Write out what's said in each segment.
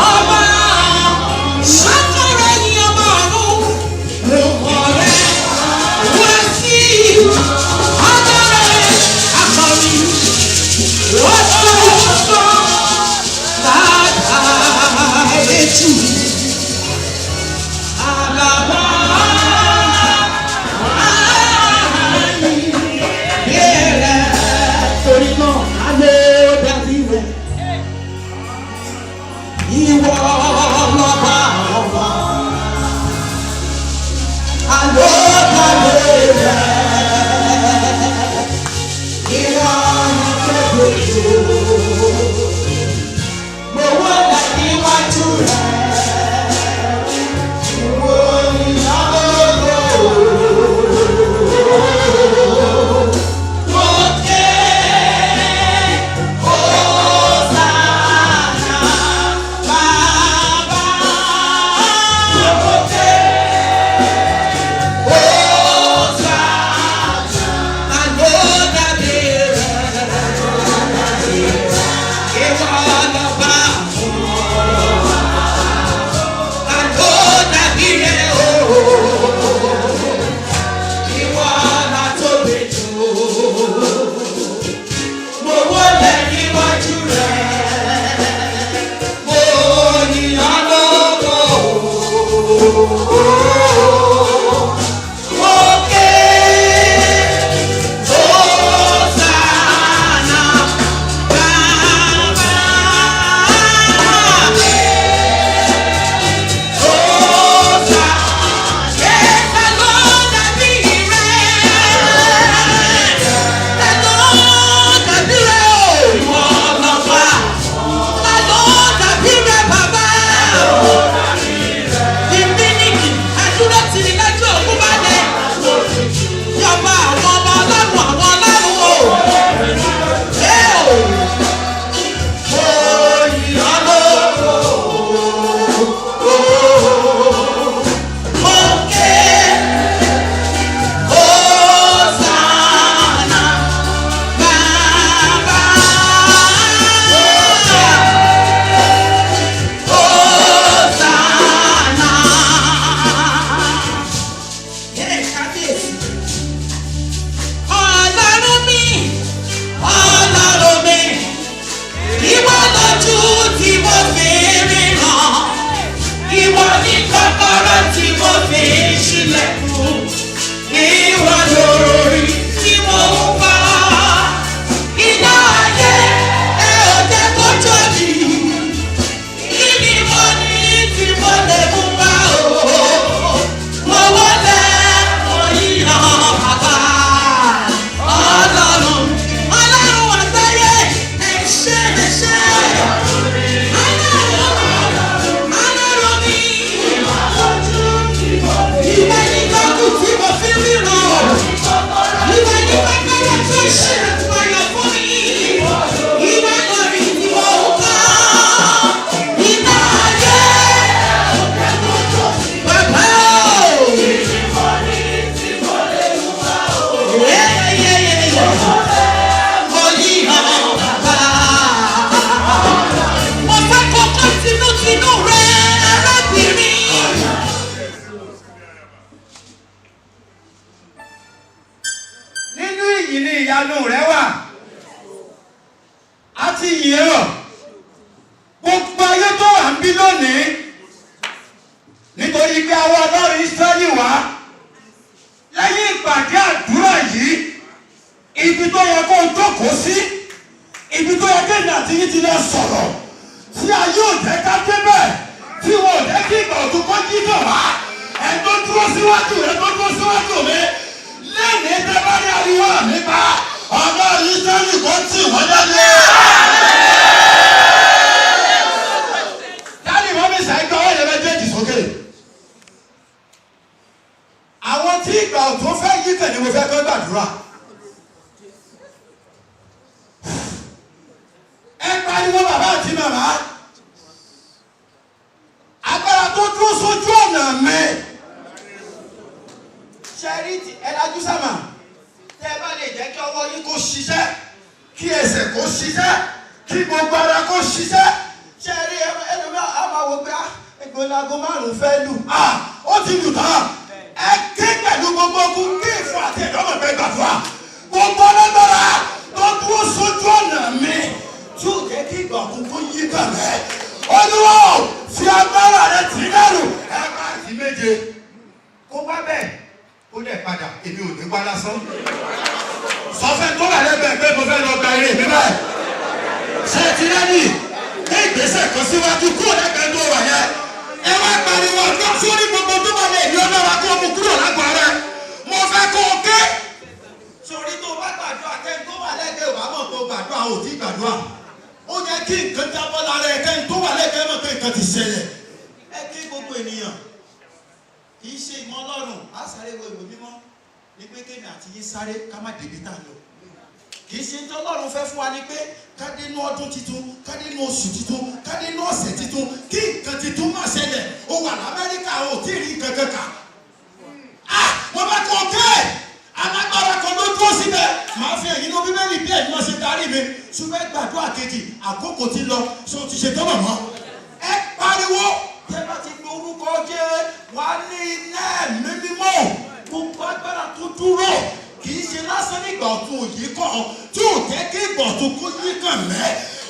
Oh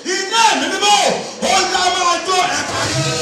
Iná mi mímọ́, ó yá máa jó ẹ̀ka yẹn.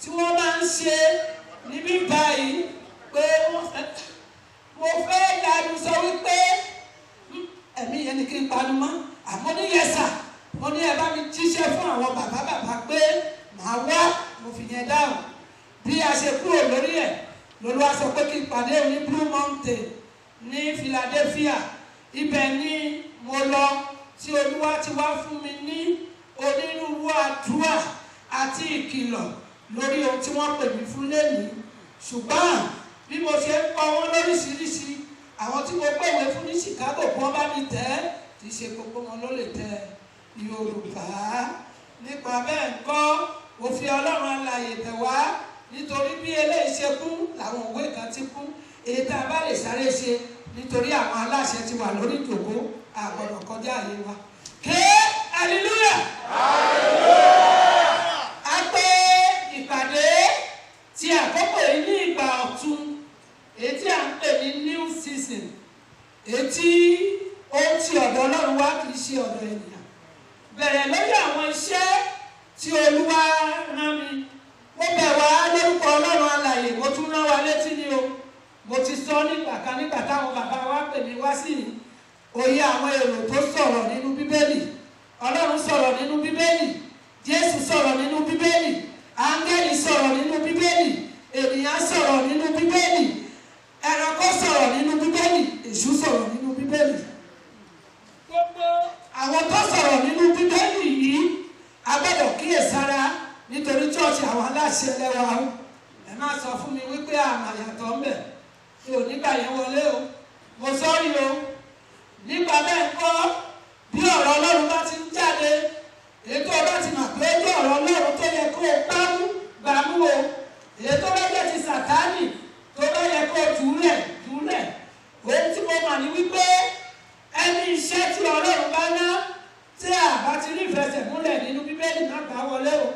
tí wọ́n máa ń ṣe níbí báyìí. kúrò lórí ẹ̀ lÓlúwa sọ pé kí n pàdé ní Blue Mountain ní Philadelphia. Ibẹ̀ ni mo lọ tí Olúwa ti wá fún mi ní onírúurú àdúrà àti ìkìlọ̀ lórí ohun tí wọ́n pè mí fún lẹ́yìn. Ṣùgbọ́n bí mo ṣe ń kọ́ wọn lóríṣiríṣi, àwọn tí mo pèwé fún ní Chicago kí wọ́n bá mi tẹ̀ kì í ṣe gbogbo wọn ló lè tẹ Yorùbá. Nípa bẹ́ẹ̀ ńkọ́ mo fi Ọlọ́run alààyè tẹ̀ wá, nítorí bí eléyìí ṣe kún làwọn òwe kan ti kún. Èyí tá a bá lè sáré ṣe nítorí àwọn aláṣẹ ti wà lórí ìjòkó, àgbọ̀dọ̀ kọjá àyè wa. Ké hallelujah. A pé ìpàdé tí àkókò yìí ní ìgbà ọ̀tun, èyí tí à ń pè ní new season, èyí tí ó ti ọ̀dọ̀ Ọlọ́run wá kì í ṣe ọ̀dọ̀ ènìyàn. Bẹ̀rẹ̀ lórí àwọn iṣẹ́ tí Olúwa rán mi. Mo bẹ̀ wá lórúkọ Ọlọ́run alààyè, mo tún rán wa létí ni o. Mo ti sọ nígbà kan nígbà táwọn bàbá wa pè mí wá sí òye àwọn èrò tó sọ̀rọ̀ nínú Bíbélì. Ọlọ́run sọ̀rọ̀ nínú Bíbélì, Jésù sọ̀rọ̀ nínú Bíbélì, áńgẹ́lì sọ̀rọ̀ nínú Bíbélì, ènìyàn sọ̀rọ̀ nínú Bíbélì, ẹranko sọ̀rọ̀ nínú Bíbélì, èṣù sọ̀rọ̀ nínú Bíbélì. Gbogbo àwọn tó sọ̀rọ̀ nínú Bíbélì yìí a gbọ́dọ̀ kíyèsára, nítorí chọ́ọ̀chì àwọn aláṣẹ lẹ́wà ó. Ẹ má sọ fún mi wípé àmà yàtọ̀ ń bẹ̀. Mi ò nígbà yẹn wọlé o, mo sọ́rí o. Nípa bẹ́ẹ̀ ńkọ́ bí ọ̀rọ̀ Ọlọ́run bá ti ń jáde, ètò ọba ti mà pé ojú ọ̀rọ̀ Ọlọ́run tó yẹ kó o gbàmú o. Ètò bá jẹ́ ti Sàtánì tó bá yẹ kó o túlẹ̀. Ohun tí mo mà ní wípé ẹni iṣẹ́ tí Ọlọ́run bá ná tí a bá ti rí ìfẹsẹ̀múlẹ̀ nínú Bíbélì má gbà wọlé o.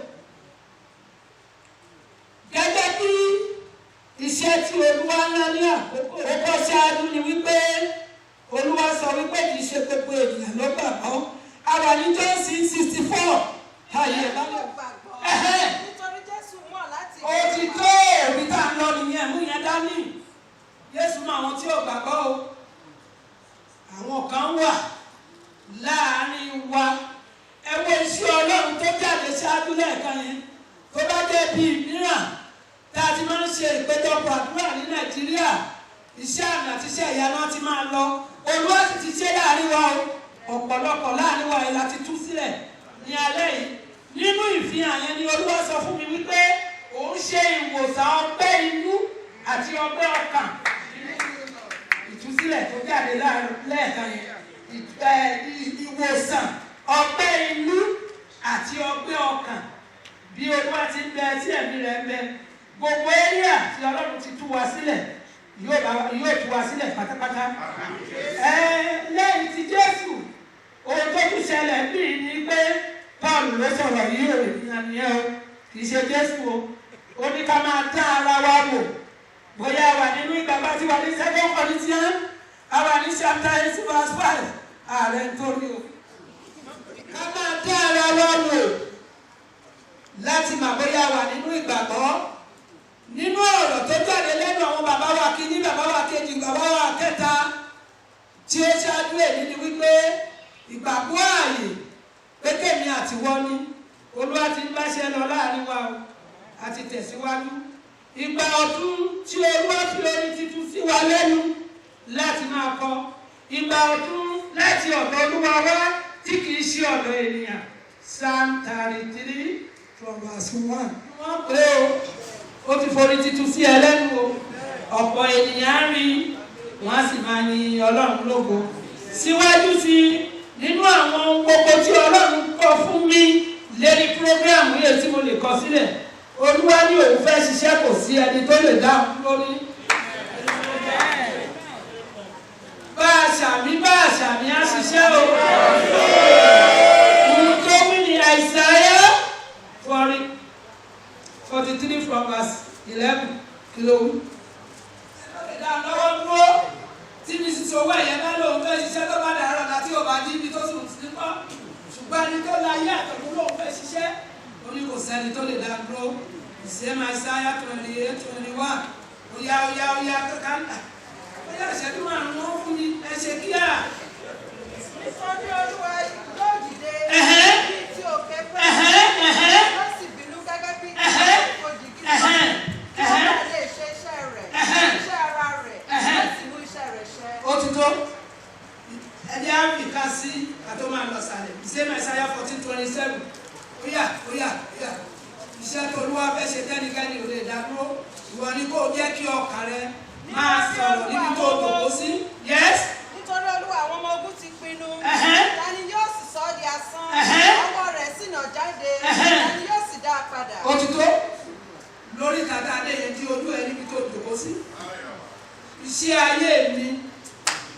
Gẹ́gẹ́ bí iṣẹ́ tí Olúwa ná ní àkókò ó ṣáájú ni wípé Olúwa sọ wípé kì í ṣe gbogbo ènìyàn ló gbàgbọ́. A wà ní John 6:64. Ayé báyọ̀. Nítorí Jésù mọ̀ láti. Ó ti tó òbí tá a lọ nìyẹn, mú yẹn dání. Jésù mọ àwọn tí ò gbàgbọ́ o. Àwọn kan wà láàárín wa. Ẹ wo iṣẹ́ Ọlọ́run tó jáde ṣáájú lẹ́ẹ̀kan yẹn. Tó bá jẹ́ bíi mìíràn tá a ti máa ń ṣe ìpéjọpọ̀ àdúrà ní Nàìjíríà, iṣẹ́ àmì àti iṣẹ́ ìyanu ti máa lọ. Olúwa sì ti ṣe láàrin wa o. Ọ̀pọ̀lọpọ̀ láàrin wa yìí la ti tú sílẹ̀ ní alẹ́ yìí. Nínú ìfihàn yẹn ni Olúwa sọ fún mi wípé òun ṣe ìwòsàn ọgbẹ́ inú àti ọgbẹ́ ọkàn. Ìtúsílẹ̀ tó jáde lẹ́ẹ̀kan yẹn, ìwòsàn ọgbẹ́ inú àti ọgbẹ́ ọkàn. Bí Olúwa ti ń bẹ tí ẹ̀mí rẹ̀ ń bẹ, gbogbo éríà tí Ọlọ́run ti tú wa sílẹ̀ yóò tú wa sílẹ̀ pátápátá. Lẹ́yìn tí Jésù, ohun tó tún ṣẹlẹ̀ bí ni pé Paul ló sọ̀rọ̀ yìí ò ènìyàn nìyẹn o, kì í ṣe Jésù o. Ó ní ká máa dá ara wa wò bóyá wà nínú ìgbàgbọ́ tí wà ní 2 Corinthians, a wà ní chapter 8:5. Ààrẹ ń torí o. Ká máa dá ara wa wò láti mà bóyá wà nínú ìgbàgbọ́. Nínú ọ̀rọ̀ tó jáde lẹ́nu àwọn bàbá wa kìíní, bàbá wa kejì, bàbá wa kẹta tí ó ṣáájú èyí ni wípé ìgbàgbọ́ ààyè pé kèmi àti wọ́n ní Olúwa ti ń báṣẹ́ lọ láàrin wa o, àti tẹ̀síwájú. Ìgbà ọ̀tun tí Olúwa fi orin titun sí wa lẹ́nu láti máa kọ. Ìgbà ọ̀tun láti ọ̀dọ̀ Olúwa wá tí kìí ṣe ọ̀dọ̀ ènìyàn. Psalm 33:1. Wọ́n pè ó ti forí titun sí ẹlẹ́nu o. Ọ̀pọ̀ ènìyàn rí wọ́n á sì máa yin Ọlọ́run lógo. Síwájú sí nínú àwọn gbogbo tí Ọlọ́run kọ fún mi lérí prógráàmù yìí tí mo lè kọ sílẹ̀, Olúwa ní òun fẹ́ ṣiṣẹ́, kò sí ẹni tó lè dáhùn lórí. Bá a ṣàmì á ṣiṣẹ́ o. Ohun tó wí ní Isaiah 43:11 kìlọ̀ wí. Lọ́wọ́ dúró tí mi sì sọ wẹ̀ yẹn bá lóun fẹ́ ṣiṣẹ́ tó bá dàrọ̀ láti ọba jí ibi tó sùn sí kọ́. Ṣùgbọ́n ẹni tó la yé àtọ̀kùn lóun fẹ́ ṣiṣẹ́, ó ní kò sẹ́ni tó lè dá dúró. Ìṣẹ́mà Isaiah 28:21. Oya kankan. Oya ìṣẹ́jú márùn-ún wọn fún mi, ẹ ṣe kíá. Nítorí Olúwa yóò dìde bí ti òkè pẹ́, yóò sì bínú gẹ́gẹ́ bí ti òjìgì náà, kí ó bá lè jẹ́ kí ọkàn rẹ máa sọ̀rọ̀ níbi tó dòkó sí. Yes. Nítorí Olúwa àwọn ọmọ ogun ti pinnu. Ta ni yóò sì sọ ọ́ di asán? Ọwọ́ rẹ̀ sì nà jáde. Ta ni yóò sì dá a padà? Ó ti tó lórí tata adé yẹn tí ojú ẹ níbi tó dòkó sí. Iṣẹ́ ayé mi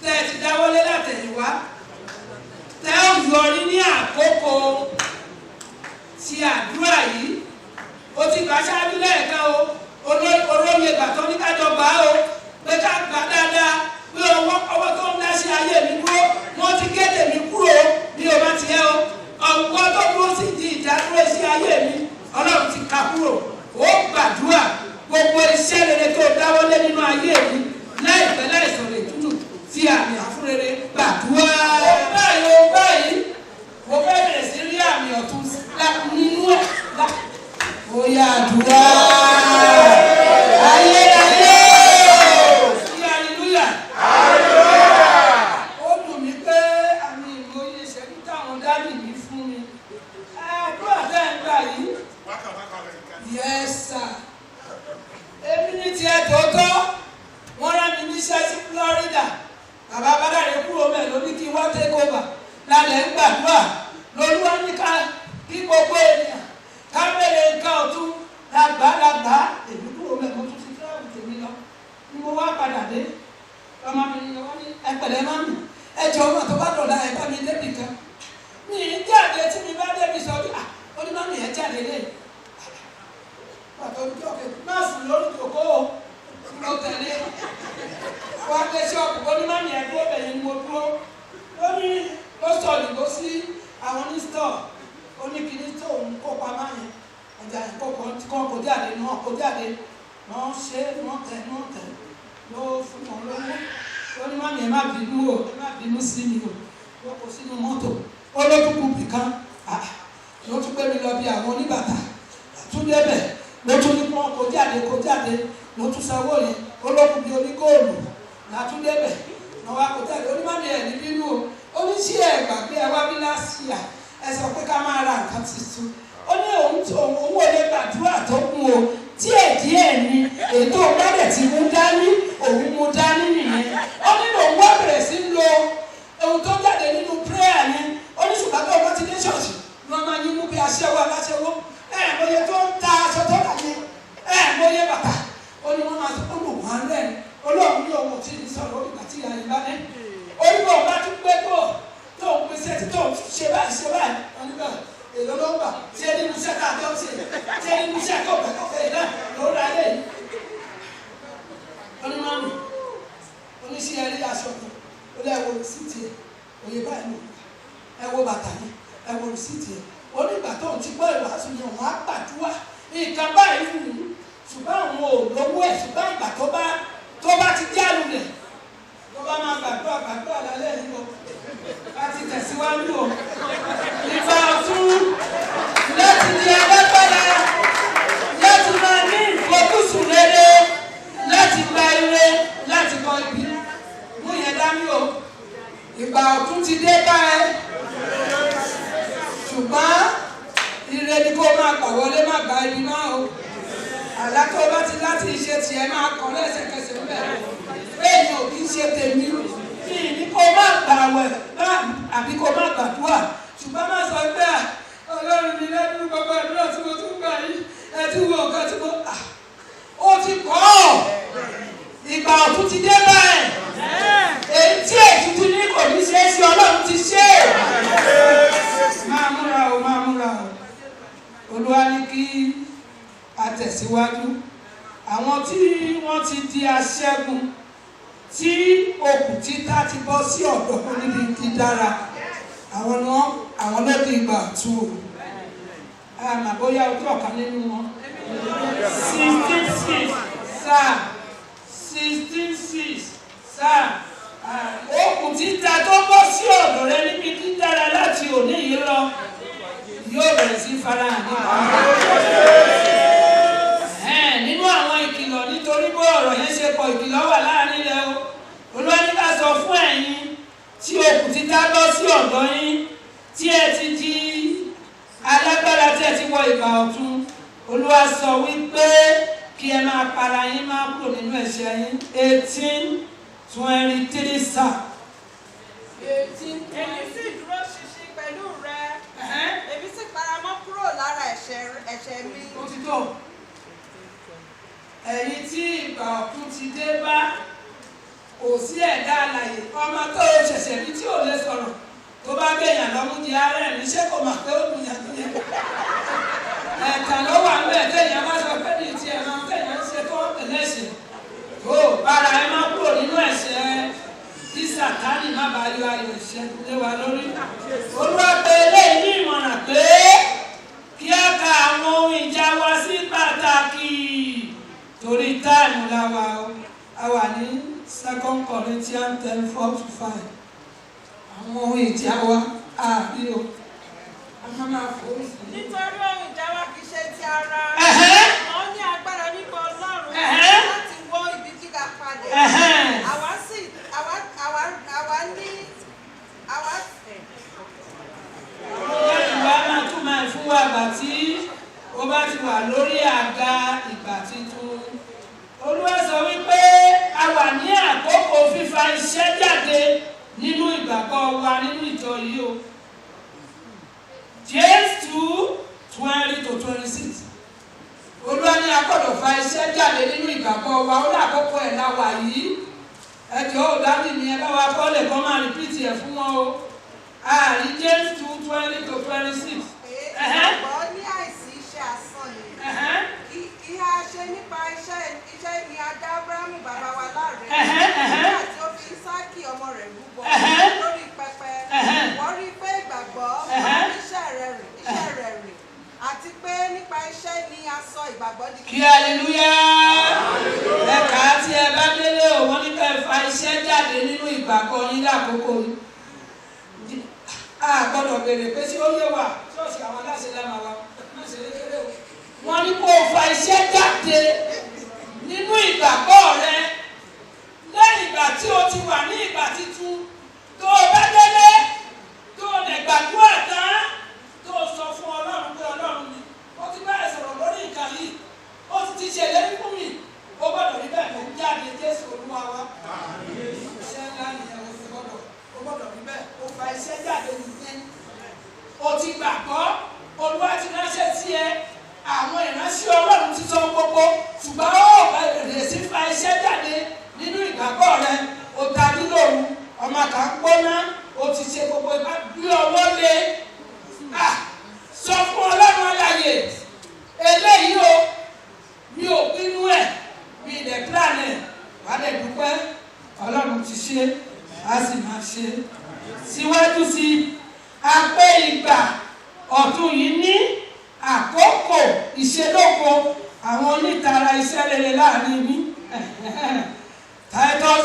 tẹ́ ẹ ti dáwọ́lé látẹ̀yìnwá tẹ́ ò yọrí ní àkókò ti àdúrà yìí. Ó ti gbà ṣáájú lẹ́ẹ̀kan o, olóyè ìgbà tó ní kájọ gbà o, pé ká gbà dáadáa, pé ọwọ́ tó ń dá sí ayé mi kúrò, wọ́n ti kéde mi kúrò bí o bá ti yẹ o. Ọ̀gbọ́n tó dúró sí di ìdádúró sí ayé mi, Ọlọ́run ti ká kúrò. Ó gbàdúrà gbogbo iṣẹ́ rere tó dáwọ́lé nínú ayé mi láìpẹ́ láìsọ̀rọ̀ ìtútù tí àmì àfúrere gbàdúrà. Báyìí mo fẹ́ bẹ̀rẹ̀ sí rí àmì ọ̀tun nínú ẹ̀. Ó yá àdúrà ayérayé sí hallelujah. Ó dùn mí pé àmì ìmòye ìṣẹ́jú táwọn dádì mi fún mi. Àdúrà tẹ́ ń gbà yìí. Yes sir. Èmi ní tiẹ̀ tòótọ́, wọ́n rán mi níṣẹ́ sí Florida. Bàbá Bádàrẹ kúrò mẹ́ ló ní kí wọ́n take over. Lálẹ́ ń gbàdúrà lolúwa ní ká kí gbogbo ènìyàn ká bẹ̀rẹ̀ nǹkan ọ̀tún lágbàá. Èmi kúrò mẹ́ mo tún ti tíráàbù tèmi lọ. Ní mo wá padà dé, ọmọbìnrin yẹn wọ́n ní ẹ̀pẹ̀lẹ́ máa ń ẹjọ́ ọmọ tó bá dọ̀la ẹ̀ bá mi débi kan. Mi ì jáde tí mi bá débi sọ ó ní má mi ẹ̀ jáde lé. Pàtó ní ọ̀kẹ́ nọ́ọ̀sì lórí kòkó ló tẹ̀lé. Wọ́n á gbé ṣọ́ọ̀bù ó ní má mi ẹ̀ dúró bẹ̀yẹn ni mo dúró. Ó ní ó sọ òyìnbó sí àwọn ní stọ̀. Ó ní kíní tó ń kó pamọ́ yẹn. Ọjà ìkókò tí kò kó jáde náà kó jáde. Wọ́n ṣe wọ́n tẹ̀ ló fún wọn lówó. Ó ní má mi ẹ̀ má bínú o, ẹ má bínú sí mi o. Wọ́n kó sínú mọ́tò. Ó ló tún kú bìkan. Ló tún gbé mi lọ bí àwọn oníbàtà. Àtúndébẹ̀ ló tún ní kó jáde ló tún sanwó yẹn. Ó ló kú bí onígóòlù. Àtúndébẹ̀ lọ́ wá kó jáde. Ó ní má mi ẹ̀ ní bínú o. Ó ní sí ẹ̀ gbàgbé ẹ wá bí lásìá. Ẹ sọ pé ká máa ra nǹkan tuntun. Ó ní òun ò lè gbàdúrà tó kún o. Díẹ̀ ni ètò ọ̀gbádẹ̀ tí mú dání òun mú dání nìyẹn. Ó ní lòun wá bẹ̀rẹ̀ sí lo ohun tó jáde nínú prayer yẹn. Ó ní ṣùgbọ́n tó wọ́n ti dé ṣọ́ọ̀ṣì lọ́ máa yín mú bí aṣẹ́wó aláṣẹ́wó. Mọye tó ń ta aṣọ tó dà yẹn. Mọye bàtà. Ó ní wọ́n máa tó lù wọ́n rẹ̀ ni. Olóòrùn ní ohun tí ì sọ̀rọ̀ nígbà tí ìyá yìí bá dé. Onígbà ọba tún gbé tó ń pèsè tí tó ń ṣe báyìí. Wọ́n nígbà èlò ló ń gbà. Ṣé nínú iṣẹ́ ká àjọ ṣe? Ṣé nínú iṣẹ́ kọ̀ọ̀kẹ́ náà ló ra lé yìí? Ó ní mọ́mì. Oníṣẹ́ ẹ̀rí aṣọ kan. Ó lé ẹ̀wọ̀ rìsíìtì ẹ̀. Òye báyìí ló ń gbà. Ẹ̀wọ̀ bàtà yẹn. Ẹ̀wọ̀ rìsíìtì ẹ̀. Onígbà tó ń ti gbọ́ ìwàásù yẹn wọ́n á gbàdúrà. Nǹkan báyìí wù ú. Ṣùgbọ́n àwọn ò lówó ẹ̀ ṣùgbọ́n ìgbà tó bá ti jáde rẹ̀. Tó bá máa gbàdúrà lálẹ́ yìí o. Láti tẹ̀síwájú o. Ìgbà ọ̀tún láti di alágbára láti máa ní ìfojúsùn rere láti gba ire láti kọ ibi. Mú yẹn dání o. Ìgbà ọ̀tún ti dé bá ẹ. Ṣùgbọ́n ire ni kó máa gbà wọlé má gba ibi máa o. Àlá tó bá ti láti ṣe tiẹ̀ máa kọ́ lẹ́sẹ̀kẹsẹ̀ ń bẹ̀rẹ̀. Bẹ́ẹ̀ ni òbí ṣe tèmi. Ní kó má gbàwẹ̀ àbí kó má gbàdúrà. Ṣùgbọ́n má sọ pé Ọlọ́run mi lẹ́nu gbogbo àdúrà tí mo tún gbà yìí. Ẹ ti wo nǹkan tí mo. Ó ti kọ́ ọ̀. Ìgbà ọ̀tún ti dé báyìí. Èyí tí ètùtù ní kò ní ṣe é sí Ọlọ́run ti ṣe é. Máa múra o. Olúwa ní kí a tẹ̀síwájú. Àwọn tí wọ́n ti di aṣẹ́gun tí okùn títà ti bọ́ sí ọ̀dọ̀ oníbi dídára. Àwọn ló di ìgbà ọ̀tún o. Àmọ́ bóyá ojú ọ̀kan nínú wọn. 16:6 sáà. 16:6 sáà. Okùn títà tó bọ́ sí ọ̀dọ̀ rẹ níbi dídára láti òní yìí lọ yóò bẹ̀rẹ̀ sí farahàn nínú àwọn ìkìlọ̀ nítorí bó ọ̀rọ̀ yẹn ṣe pọ̀ ìkìlọ̀ wà láàrin rẹ o. Olúwa ní ká sọ fún ẹ̀yin tí okùn títà bọ́ sí ọ̀dọ̀ yín tí ẹ ti di alágbára tí ẹ ti wọ ìgbà ọ̀tun. Olúwa sọ wípé kí ẹ máa para yín máa kúrò nínú ẹ̀ṣẹ̀ yín. 18:23 sáà. 18. Èmi sì dúró ṣinṣin pẹ̀lú rẹ. Èmi sì paramọ́ kúrò lára ẹ̀ṣẹ̀ mi. Ó ti tó. Ẹ̀yin tí ìgbà ọ̀tun ti dé bá, kò sí ẹ̀dá alààyè ọmọ tó ṣẹ̀ṣẹ̀ rí tí ò lè sọ̀rọ̀ tó bá gbèyàn lọ́mú di ara ẹ̀ níṣẹ́ kò mà pé ó dùn yàn tó yẹ. Ẹ̀ka ló wà ń bẹ̀ téèyàn bá sọ pé ní ti ẹ̀rọ téèyàn ń ṣe tó tẹ̀lé ẹ̀ṣẹ̀. Ó bára ẹ má kúrò nínú ẹ̀ṣẹ̀ tí Sàtánì má bàa yọ ayọ̀ ìṣẹ́gun lé wa lórí. Olúwa pé eléyìí ní ìmọ̀ràn pé kí á ka àwọn ohun ìjà wa sí pàtàkì torí táìmù la wà ní 2 Corinthians 10:4-5. Àwọn ohun ìjà wa àbí o a máa forí sí. Nítorí ohun ìjà wa kì í ṣe ti ara. Wọ́n ní agbára nípa Ọlọ́run láti wó ibi gíga palẹ̀. Ìwà máa tún máa fún wa àgbà tí ó bá ti wà lórí àga ìgbà tuntun. Olúwa sọ wípé a wà ní àkókò fífa iṣẹ́ jáde nínú ìgbàgbọ́ wa nínú ìjọ yìí o. James 2:20-26. Olúwa ní a gbọ́dọ̀ fa iṣẹ́ jáde nínú ìgbàgbọ́ wa ó lákòókò ẹ̀ la wà yìí. Ẹ jọ̀ọ́ ò dábì mi ẹ bá wa kọ́lẹ̀ kọ́ máa rìpítì ẹ̀ fún wọn o. Ààrí James 2:20-26. Ìgbàgbọ́ ní àìsí iṣẹ́ asán ni. Ìhà ṣe nípa iṣẹ́ ni a dá Ábúráhámù bàbá wa láre. Nígbà tí ó fi Ísákì ọmọ rẹ̀ rúbọ lórí pẹpẹ. Wọ́n rí pé ìgbàgbọ́ iṣẹ́ rẹ̀ rìn. Àti pé nípa iṣẹ́ ni a sọ ìgbàgbọ́ di. Kí hallelujah. Ẹ̀ka tí ẹ bá délé o, wọ́n ní ká ẹ fa iṣẹ́ jáde nínú ìgbàgbọ́ yín lákòókò yìí. A gbọ́dọ̀ béèrè pé ṣé ó yé wa ṣọ́ọ̀ṣì àwọn aláṣẹ lámà wa wọ́n ní kó o fa iṣẹ́ jáde nínú ìgbàgbọ́ rẹ lẹ́yìn ìgbà tí o ti wà ní ìgbà titun tó o bá délé tó o lè gbàdúrà tán tó o sọ fún Ọlọ́run pé Ọlọ́run ni ó ti bẹ̀rẹ̀ sọ̀rọ̀ lórí nǹkan yìí ó ti ṣèlérí fún mi ó gbọ́dọ̀ rí bẹ́ẹ̀ tó ń jáde Jésù Olúwa wa iṣẹ́ ńlá nìyẹn ó gbọ́dọ̀ rí bẹ́ẹ̀ ó fa iṣẹ́ jáde nìyẹn o ti gbàgbọ́ Olúwa ti ránṣẹ́ sí ẹ àwọn ìránṣẹ́ Ọlọ́run ti sọ gbogbo ṣùgbọ́n ó bẹ̀rẹ̀ sí fa iṣẹ́ jáde nínú ìgbàgbọ́ rẹ o tají lóru ọmọ kan gbóná o ti ṣe gbogbo ìgbà gbé ọwọ́ lé sọ fún Ọlọ́run alààyè eléyìí o mi ò pinnu ẹ̀ mi ìdẹ̀ plan ẹ̀ wà lẹ̀ dúpẹ́ Ọlọ́run ti ṣe a sì máa ṣe síwájú sí apẹ́ ìgbà ọ̀tun yìí ní àkókò ìṣelóko àwọn onítara iṣẹ́ rere láàrin mi. Titus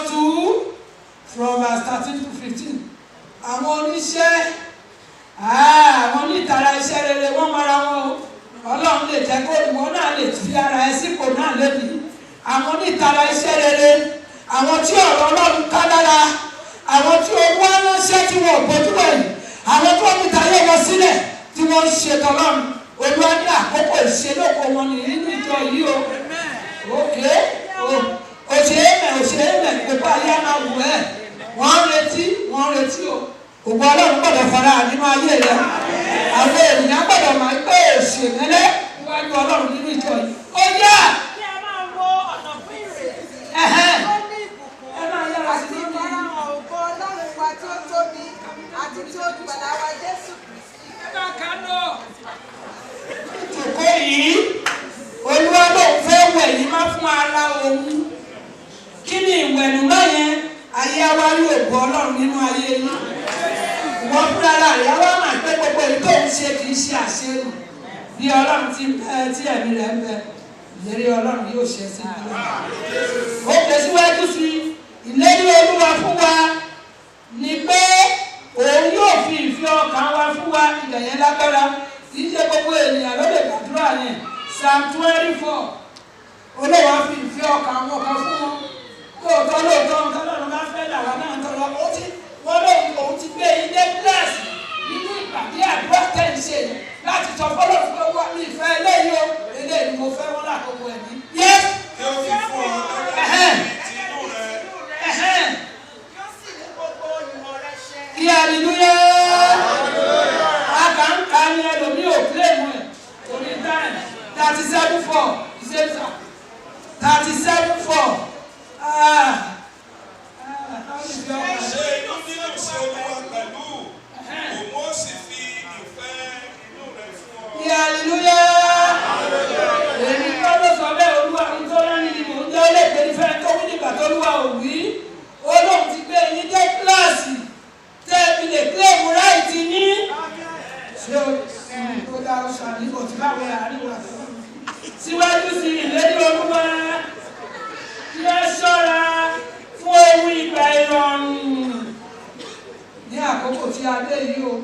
2:13-15. Àwọn oníṣẹ́ àwọn onítara iṣẹ́ rere wọ́n mara wọn o. Ọlọ́run lè jẹ́ kó ìwọ náà lè fi ara ẹ sípò náà lébi. Àwọn onítara iṣẹ́ rere, àwọn tí ọ̀rọ̀ Ọlọ́run ká lára, àwọn tí owó ránṣẹ́ tí wọ́n bójú wẹ̀yìn, àwọn tí wọ́n fi tayé wọn sílẹ̀ tí wọ́n ń ṣe tọ́lọ́run. Olúwa ní àkókò ìṣelóko wọn ní nínú ìjọ yìí o. Òkè òṣèré gbogbo ayé máa wù ẹ́. Wọ́n ń retí o. Ògbó Ọlọ́run gbọ́dọ̀ fara nínú ayé rẹ̀. Àwọn ènìyàn gbọ́dọ̀ máa gbé òṣèlélẹ́ níwájú Ọlọ́run nínú ìjọ yìí. Ó yá. Kí a máa wo ọ̀nà fún ìrètí. Ó ní ìbùkún. Àti ìfarahàn ògo Ọlọ́run wa tí ó tóbi àti tí ó gbàlà wa Jésù Kristi. Ìjòkó yìí Olúwa lòun fẹ́ wẹ̀ yìí má fún ara òun. Kí ni ìwẹ̀nùmọ́ yẹn? Ayé wa rí ògo Ọlọ́run nínú ayé yìí. Wọ́n fúnra rẹ̀ wá máa pé gbogbo èyí tó ń ṣe kì í ṣe àṣẹ́nu. Bí Ọlọ́run ti tí ẹ̀mí rẹ̀ ń bẹ, ìlérí Ọlọ́run yóò ṣe sí ìlú. Ó tẹ̀síwájú sí ìlérí Olúwa fún wa ni pé òun yóò fi ìfẹ́ ọkàn wa fún wa ilẹ̀ yẹn lágbára. Kì í ṣe gbogbo ènìyàn ló lè gbàdúrà yẹn. Psalm 24. Olúwa fi ìfẹ́ ọkàn wọn kan fún wọn. Lóòótọ́ nǹkan lọ́run bá fẹ́ làwọn náà ń tọrọ. Wọ́n lóun òun ti gbé ilé gíláàsì nínú ìpàdé àdúrà tẹ̀sí láti sọ fọ́lọ́run pé wọ́n ní ìfẹ́ eléyìí o. Eléyìí mo fẹ́ wọn lákòókò ẹ̀mí. Yes. ìgbà ìrọ̀rùn ní àkókò tí a dé yìí o.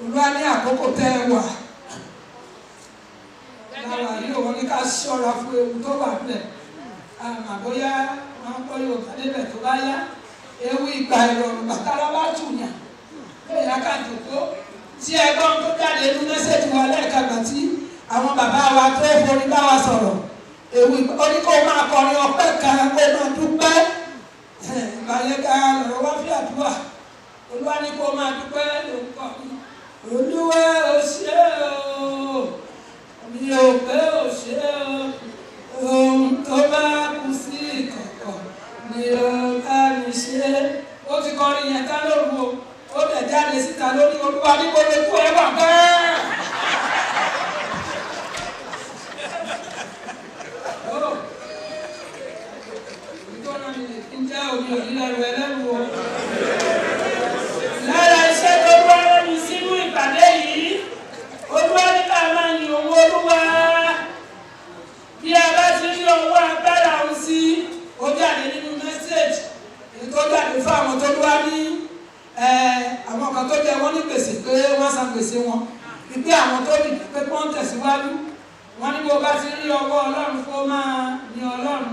Olúwa ní àkókò tẹ́ ẹ wà lára yìí òun ní ká ṣọ́ra fún ewu tó wà bẹ́ẹ̀. Àmọ́ bóyá wọ́n ń kọ́ Yorùbá débẹ̀ tó bá yá ewu ìgbà ìrọ̀rùn bàtàrà bá tùyàn lóyè akájòkó tí ẹgbọ́n tó jáde nínú mẹ́sẹ̀jì wa lẹ́ẹ̀kan gbà tí àwọn bàbá wa tó forí bá wa sọ̀rọ̀ ewu oní kó máa kọrin ọpẹ́ kan kó máa dúpẹ́ ìgbà yẹn ká lọ́rọ̀ wá fi àdúrà Olúwa ní kó máa dúpẹ́ lórúkọ mi. Olúwa ò ṣe o mi ò pé ò ṣe o ohun tó bá kù sí ìkọ̀kọ̀ ni ó bá mi ṣe. Ó ti kọrin yẹn ká lóru o ó dẹ̀ jáde síta lórí Olúwa ní kó lè kú ẹ wà bẹ́ẹ̀. Ǹjẹ́ omi ò ní lẹ́rù ẹlẹ́rù o? Lára iṣẹ́ tó wá rẹ́mi sínú ìpàdé yìí, Olúwa ní ká máa yin òun Olúwa. Bí a bá ti rí ọwọ́ agbára òun sí, ó jáde nínú mẹ́sẹ̀jì. Èyí tó jáde fún àwọn tó wá ní àwọn kan tó jẹ wọ́n ní gbèsè pé wọ́n san gbèsè wọn. Ìpé àwọn tó dìde pé wọ́n tẹ̀síwájú. Wọ́n ní bó bá ti rí ọwọ́ Ọlọ́run kó máa yin Ọlọ́run.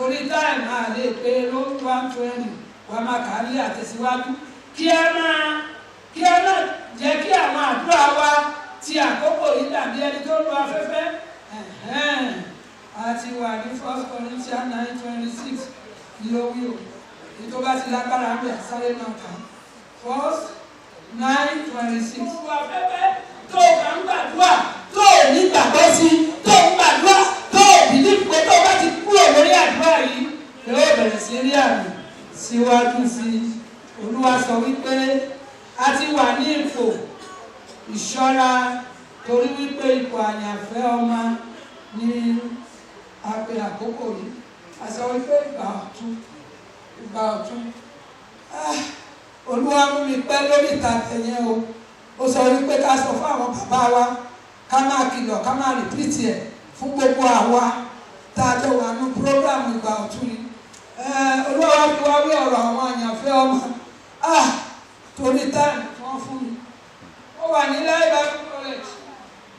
Orí táìmù máa lè pé ló 120 wà máa kà á lé àtẹ̀síwájú kí ẹ náà jẹ́ kí àwọn àdúrà wa ti àkókò yìí dàbí ẹni tó lu afẹ́fẹ́. A ti wà ní 1 Corinthians 9:26 ló wí o èyí tó bá ti lágbára ń bẹ̀ sáré náà kà á 1 9:26. Lu afẹ́fẹ́ tó kà ń gbàdúrà tó ní gbàgbọ́ sí tó ń gbàdúrà tó bìlí pé tó bá ti kúrò lórí àdúrà yìí yóò bẹ̀rẹ̀ sí rí àmì síwájú sí i. Olúwa sọ wípé a ti wà ní ipò ìṣọ́ra torí wípé ipò àyànfẹ́ ọmọ ní àpè àkókò yìí. A sọ wípé ìgbà ọ̀tun Olúwa mú mi pẹ́ lórí ìtàkùn yẹn o. Ó sọ wípé ká sọ fún àwọn bàbá wa ká máa kìlọ̀ ká máa rìpítì ẹ̀ fún gbogbo àwa tá a jọ wà ní prógrámù ìgbà ọ̀tun yìí. Olúwa fi wá wí ọ̀rọ̀ àwọn àyànfẹ́ ọmọ torí táìmù tí wọ́n fún mi. Ó wà ní Bible College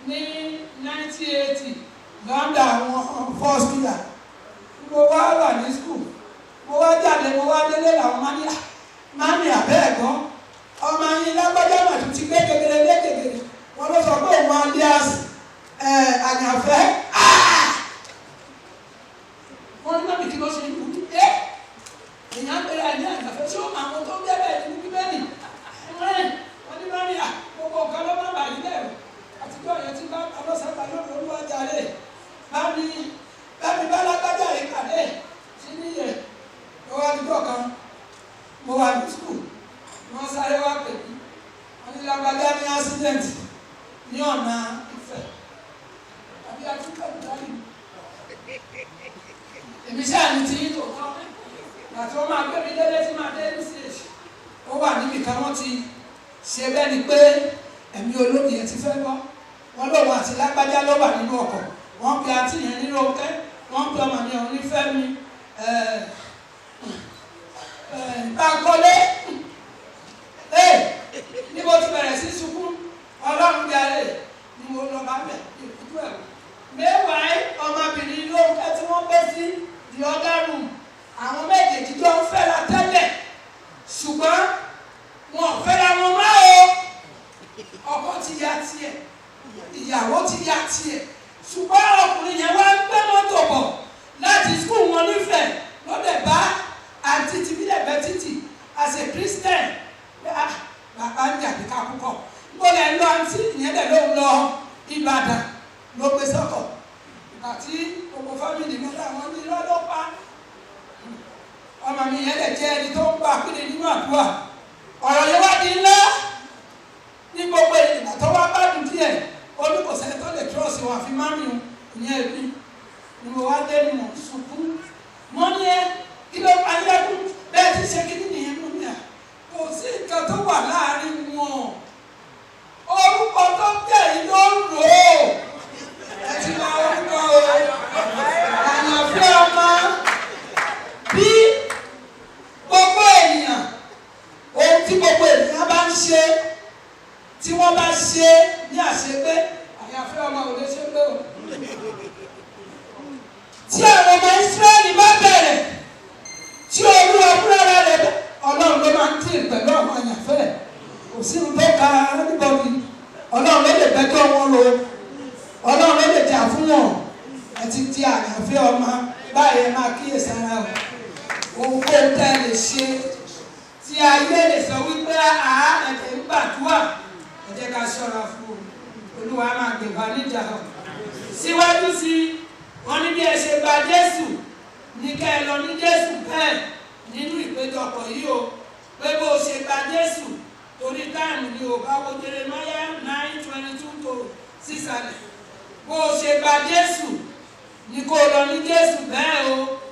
ní 1980 lọ́ndà àwọn first year. Mo wá wà ní school mo wá jáde mo wá délé làwọn máa ní àbẹ́ ẹ̀gbọ́n ọmọ yín lágbájá mà tún ti gbé kékeré wọ́n ló sọ pé òun alias àyànfẹ́. Wọ́n ní mọ́mí kí ló ṣe ìlú èèyàn pẹ̀lú àyànfẹ́ tí ó máa mọ́ tó ń bẹ́ẹ̀ ní bíbélì. Wọ́n ní mọ́mí gbogbo nǹkan ló máa bàyí lẹ́rù àtijọ́ yẹn tí bá alọ́sàgbà lórí Olúwa jàre bámi bá lágbájá yìí pàdé sí níyẹn. Ó wá dídọ̀ kan mo wà ní skul wọ́n sáré wá pè mí wọ́n ní lágbájá ní accident ní ọ̀nà Ifẹ̀ àbí àtúntò ìdáyìí. Èmi ṣáà ní ti yín tó tán àti wọ́n máa gbé mi délé tí máa dé ní stage. Ó wà níbi kan wọ́n ti ṣe bẹ́ẹ̀ ni pé ẹ̀mí olómi ẹ̀ ti fẹ́ bọ́. Wọ́n lòun àti lágbájá ló wà nínú ọkọ̀. Wọ́n pe àǹtí yẹn nínú ọkẹ́. Wọ́n pe ọmọ mi ọ̀hún nífẹ̀ẹ́ mi. Báńkọ́lé ní mo ti bẹ̀rẹ̀ sí sunkún Ọlọ́run jáde ni mo lọ bá bẹ̀ ìkútú ẹ̀. Mẹ́wàá ọmọbìnrin ló ń fẹ́ tí wọ́n gbé sí the other room. Àwọn méjèèjì jọ ń fẹ́ra tẹ́lẹ̀ ṣùgbọ́n wọn ò fẹ́ra wọn mọ́ o. Ọkọ ti ya tiẹ̀ ìyàwó ti ya tiẹ̀ ṣùgbọ́n ọkùnrin yẹn wá ń gbé mọ́tò bọ̀ láti skul wọn nífẹ̀ẹ́ lọ́dẹ̀ bá àǹtí ti bílẹ̀ bẹ́ títì as a Christian bàbá ń jà ní kakúkọ̀ mo lè lọ àǹtí ìyẹn dẹ̀ ló ń lọ Ìbàdàn ló gbé sọ́kọ̀ àti gbogbo fámìlì mẹ́ta wọn ní lọ́lọ́pàá. Ọmọ mi yẹn lè jẹ́ ẹni tó ń gbà pínlẹ̀ nínú àdúrà. Ọ̀rọ̀ yẹn wá di ńlá ní gbogbo ìgbà tó wá bá dùn díẹ̀ olùkọ́sẹ́ tó lè trọ́ọ̀sì wọn àfi máa ń yun ìyẹn èmi ni mo wá dé ni mo sunkún. Mo ní kí ló pa yẹ́kùn bẹ́ẹ̀ ti ṣe kíní nìyẹn mú mi à. Kò sí nǹkan tó wà láàrin wọn. Orúkọ tó jẹ́ yìí ló ń rò ó. Ẹ ti máa orúkọ o. Àyànfẹ́ ọmọ bí gbogbo lè ṣe tí ayé lè sọ wípé ẹ̀jẹ̀ ń gbàdúrà ẹ jẹ́ ká ṣọ́ra fún un. Olúwa máa gbèbá níjà hàn. Síwájú sí wọn ní bí ẹ ṣe gba Jésù ní kẹ́ ẹ lọ ní Jésù bẹ́ẹ̀ nínú ìpéjọpọ̀ yìí o pé bó o ṣe gba Jésù torí táìmù ni o bá wo Jeremáyà 9:22 tó sísàlẹ̀ bó o ṣe gba Jésù ní kó o lọ ní Jésù bẹ́ẹ̀ o